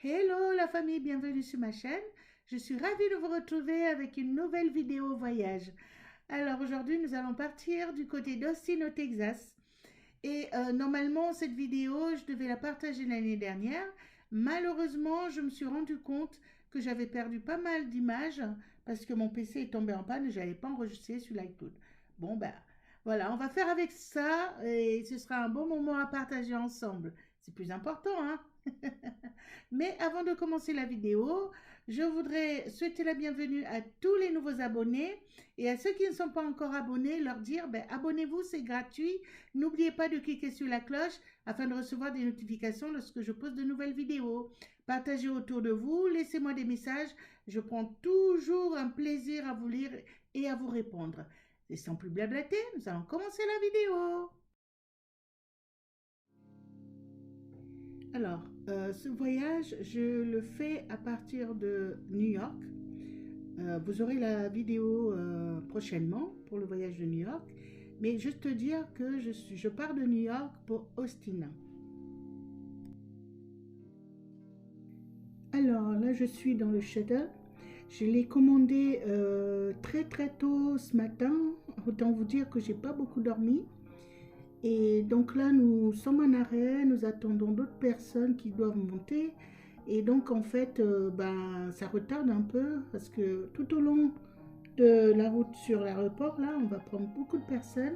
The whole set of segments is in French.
Hello la famille, bienvenue sur ma chaîne. Je suis ravie de vous retrouver avec une nouvelle vidéo voyage. Alors aujourd'hui, nous allons partir du côté d'Austin au Texas. Et normalement, cette vidéo, je devais la partager l'année dernière. Malheureusement, je me suis rendu compte que j'avais perdu pas mal d'images parce que mon PC est tombé en panne et je n'avais pas enregistré sur l'iCloud. Bon, ben voilà, on va faire avec ça et ce sera un bon moment à partager ensemble. C'est plus important, hein? Mais avant de commencer la vidéo, je voudrais souhaiter la bienvenue à tous les nouveaux abonnés et à ceux qui ne sont pas encore abonnés, leur dire abonnez-vous, c'est gratuit. N'oubliez pas de cliquer sur la cloche afin de recevoir des notifications lorsque je poste de nouvelles vidéos. Partagez autour de vous, laissez-moi des messages. Je prends toujours un plaisir à vous lire et à vous répondre. Et sans plus blablater, nous allons commencer la vidéo. Alors, ce voyage, je le fais à partir de New York. Vous aurez la vidéo prochainement pour le voyage de New York. Mais juste te dire que je pars de New York pour Austin. Alors là, je suis dans le shuttle. Je l'ai commandé très tôt ce matin. Autant vous dire que j'ai pas beaucoup dormi. Et donc là, nous sommes en arrêt, nous attendons d'autres personnes qui doivent monter. Et donc en fait, ça retarde un peu parce que tout au long de la route sur l'aéroport, là, on va prendre beaucoup de personnes.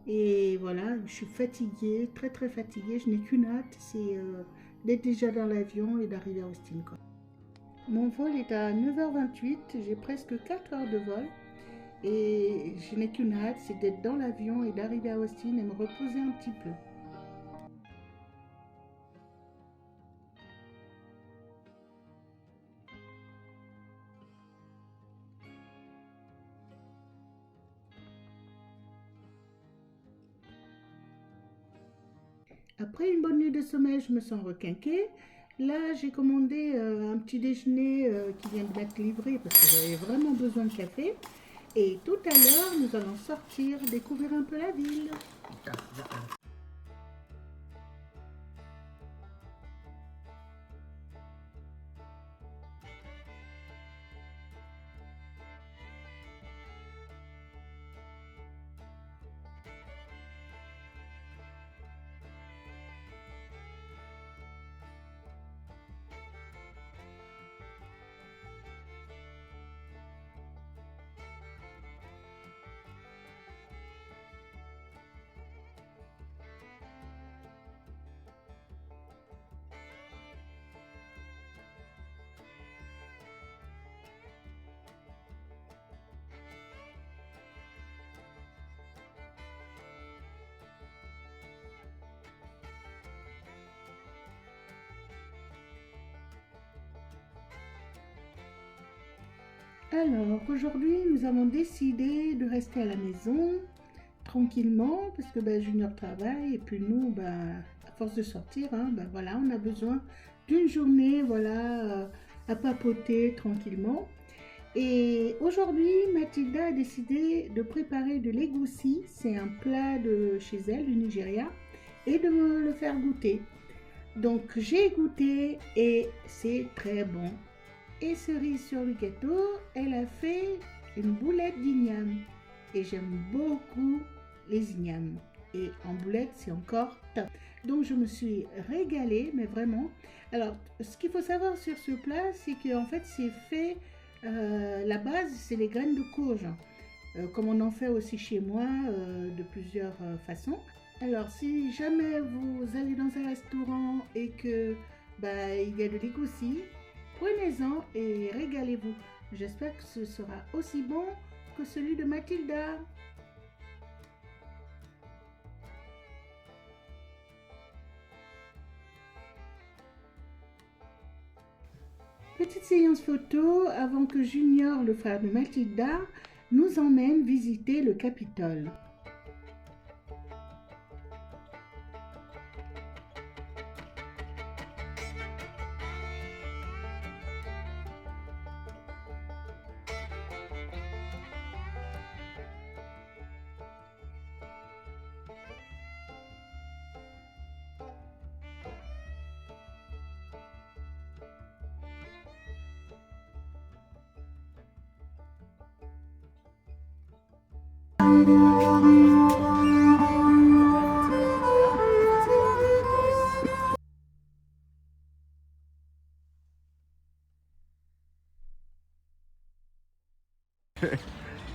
Et voilà, je suis fatiguée, très fatiguée. Je n'ai qu'une hâte, c'est d'être déjà dans l'avion et d'arriver à Austin, quoi. Mon vol est à 9h28, j'ai presque 4 heures de vol. Et je n'ai qu'une hâte, c'est d'être dans l'avion et d'arriver à Austin et me reposer un petit peu. Après une bonne nuit de sommeil, je me sens requinquée. Là, j'ai commandé un petit déjeuner qui vient d'être livré parce que j'avais vraiment besoin de café. Et tout à l'heure, nous allons sortir, découvrir un peu la ville. Alors, aujourd'hui, nous avons décidé de rester à la maison tranquillement parce que Junior travaille et puis nous, à force de sortir, hein, voilà, on a besoin d'une journée, voilà, à papoter tranquillement. Et aujourd'hui, Mathilda a décidé de préparer de l'égoussi, c'est un plat de chez elle, du Nigeria, et de me le faire goûter. Donc j'ai goûté et c'est très bon. Et cerise sur le gâteau, elle a fait une boulette d'igname. Et j'aime beaucoup les ignames. Et en boulette, c'est encore top. Donc je me suis régalée, mais vraiment. Alors, ce qu'il faut savoir sur ce plat, c'est qu'en fait, c'est fait, la base, c'est les graines de courge. Comme on en fait aussi chez moi, de plusieurs façons. Alors, si jamais vous allez dans un restaurant et que il y a de l'égoussi, prenez-en et régalez-vous. J'espère que ce sera aussi bon que celui de Mathilda. Petite séance photo avant que Junior, le frère de Mathilda, nous emmène visiter le Capitole.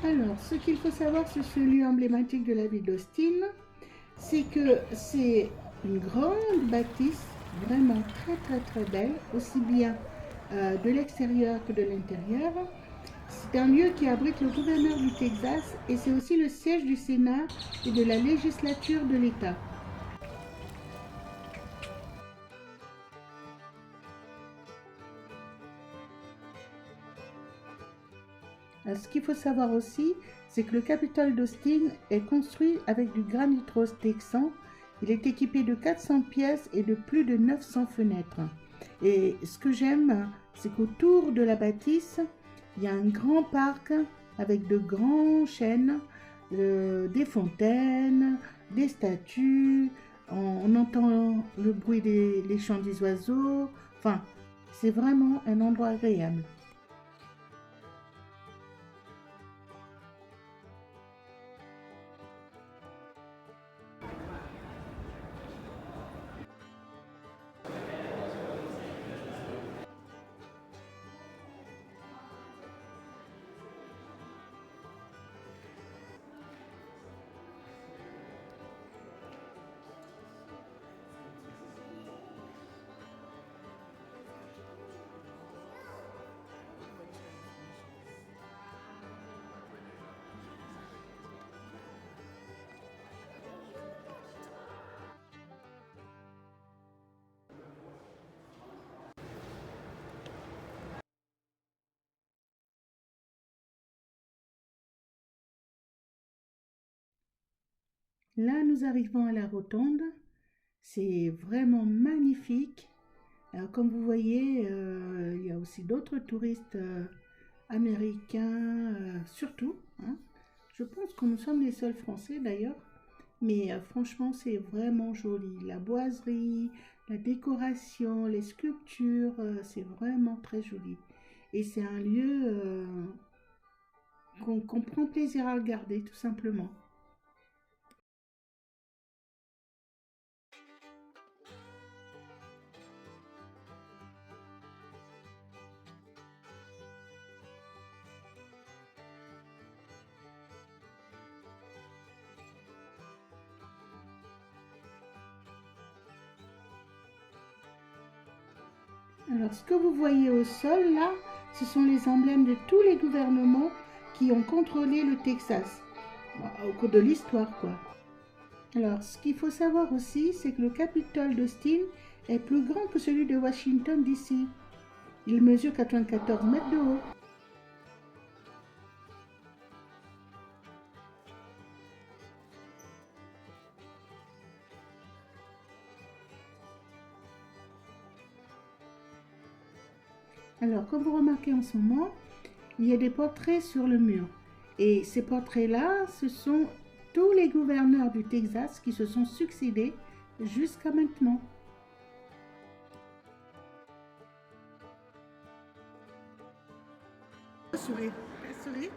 Alors, ce qu'il faut savoir sur ce lieu emblématique de la ville d'Austin, c'est que c'est une grande bâtisse, vraiment très très très belle, aussi bien de l'extérieur que de l'intérieur. C'est un lieu qui abrite le gouverneur du Texas et c'est aussi le siège du Sénat et de la législature de l'État. Ce qu'il faut savoir aussi, c'est que le Capitole d'Austin est construit avec du granit rose texan. Il est équipé de 400 pièces et de plus de 900 fenêtres. Et ce que j'aime, c'est qu'autour de la bâtisse, il y a un grand parc avec de grands chênes, des fontaines, des statues. On entend le bruit des chants des oiseaux. Enfin, c'est vraiment un endroit agréable. Là, nous arrivons à la rotonde. C'est vraiment magnifique. Comme vous voyez, il y a aussi d'autres touristes américains, surtout, hein. Je pense que nous sommes les seuls Français d'ailleurs. Mais franchement, c'est vraiment joli. La boiserie, la décoration, les sculptures, c'est vraiment très joli. Et c'est un lieu qu'on prend plaisir à regarder, tout simplement. Alors, ce que vous voyez au sol, là, ce sont les emblèmes de tous les gouvernements qui ont contrôlé le Texas, au cours de l'histoire, quoi. Alors, ce qu'il faut savoir aussi, c'est que le Capitole d'Austin est plus grand que celui de Washington, D.C. Il mesure 94 mètres de haut. Alors, comme vous remarquez en ce moment, il y a des portraits sur le mur. Et ces portraits-là, ce sont tous les gouverneurs du Texas qui se sont succédés jusqu'à maintenant. Souris, souris.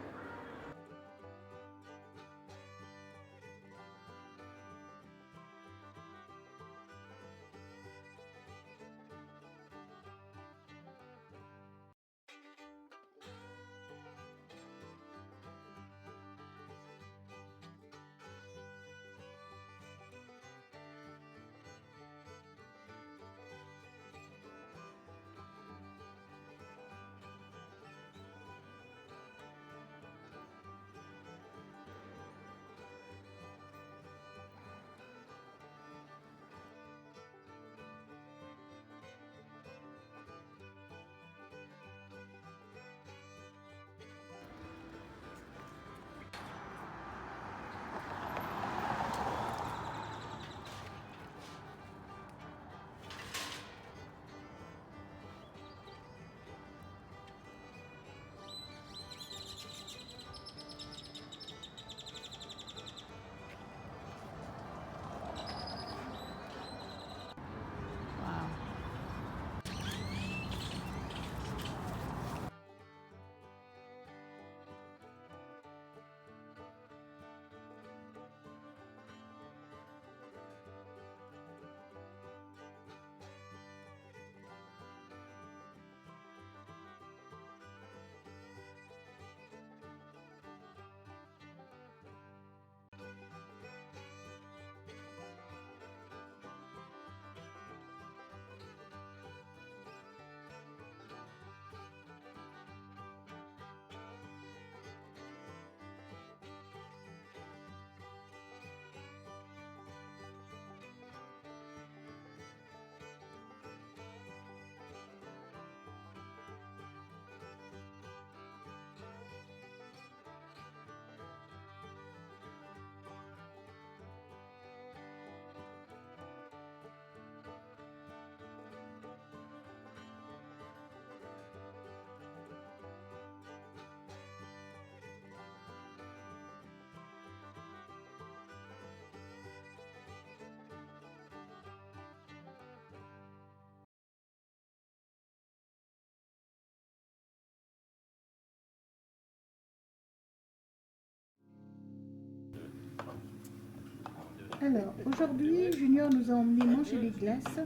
Alors, aujourd'hui, Junior nous a emmené manger des glaces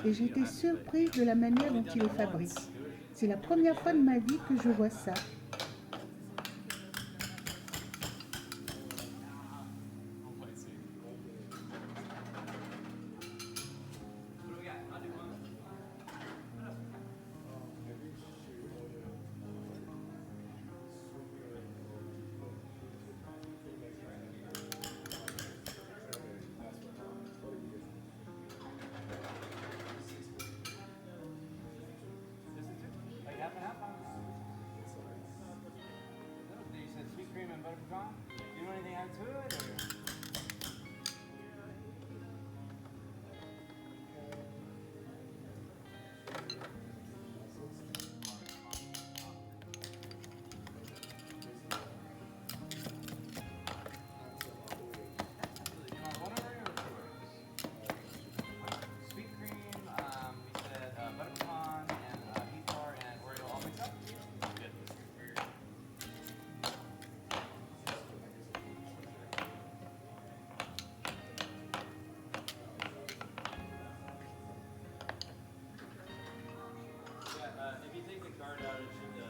et j'ai été surprise de la manière dont il les fabrique. C'est la première fois de ma vie que je vois ça. Like half and half? You said sweet cream and butter pecan? Do you want anything added to it? Or? If you take the card out, it should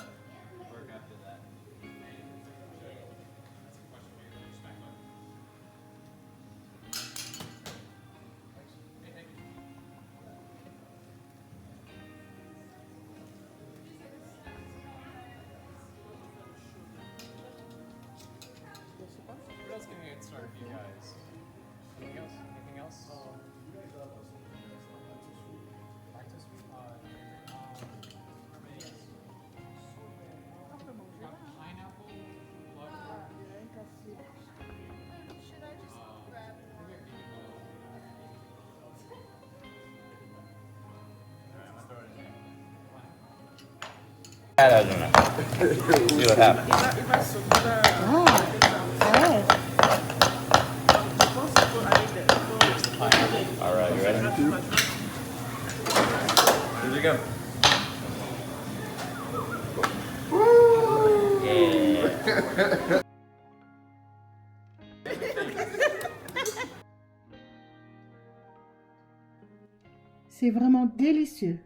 work after that. What else can we get started for you guys? Anything else? Anything else? Lactose free? Pineapple, I don't know. See what happens. All right, you ready? Here we go. Yeah. C'est vraiment délicieux.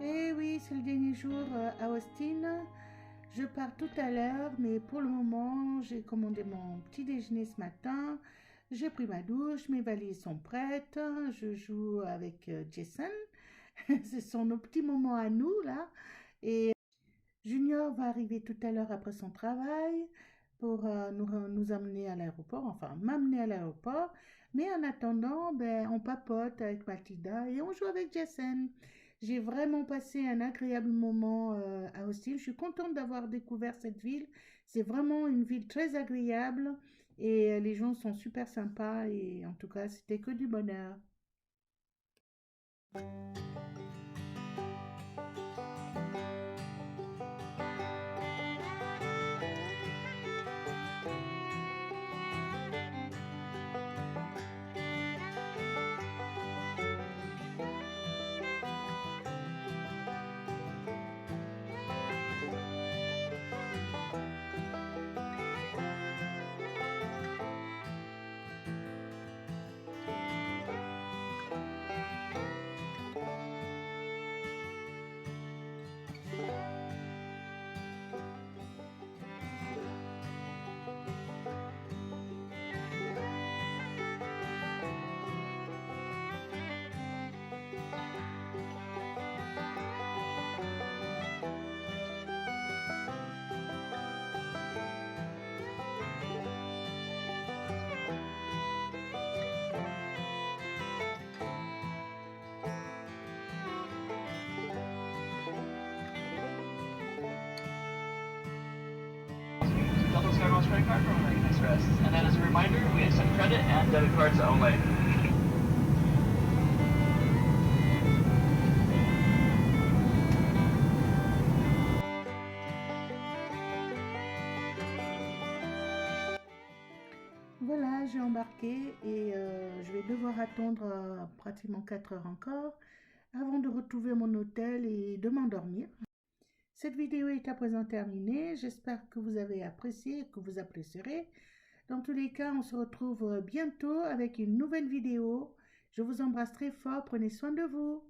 Et oui, c'est le dernier jour à Austin. Je pars tout à l'heure, mais pour le moment, j'ai commandé mon petit déjeuner ce matin. J'ai pris ma douche, mes valises sont prêtes. Je joue avec Jason. Ce sont nos petits moments à nous, là. Et Junior va arriver tout à l'heure après son travail pour nous amener à l'aéroport, enfin m'amener à l'aéroport. Mais en attendant, ben, on papote avec Mathilda et on joue avec Jason. J'ai vraiment passé un agréable moment à Austin. Je suis contente d'avoir découvert cette ville. C'est vraiment une ville très agréable et les gens sont super sympas et en tout cas, c'était que du bonheur. Delta Starbucks credit card for American Express. And then as a reminder, we accept credit and debit cards only. Voilà, j'ai embarqué et je vais devoir attendre pratiquement 4 heures encore avant de retrouver mon hôtel et de m'endormir. Cette vidéo est à présent terminée. J'espère que vous avez apprécié et que vous apprécierez. Dans tous les cas, on se retrouve bientôt avec une nouvelle vidéo. Je vous embrasse très fort. Prenez soin de vous.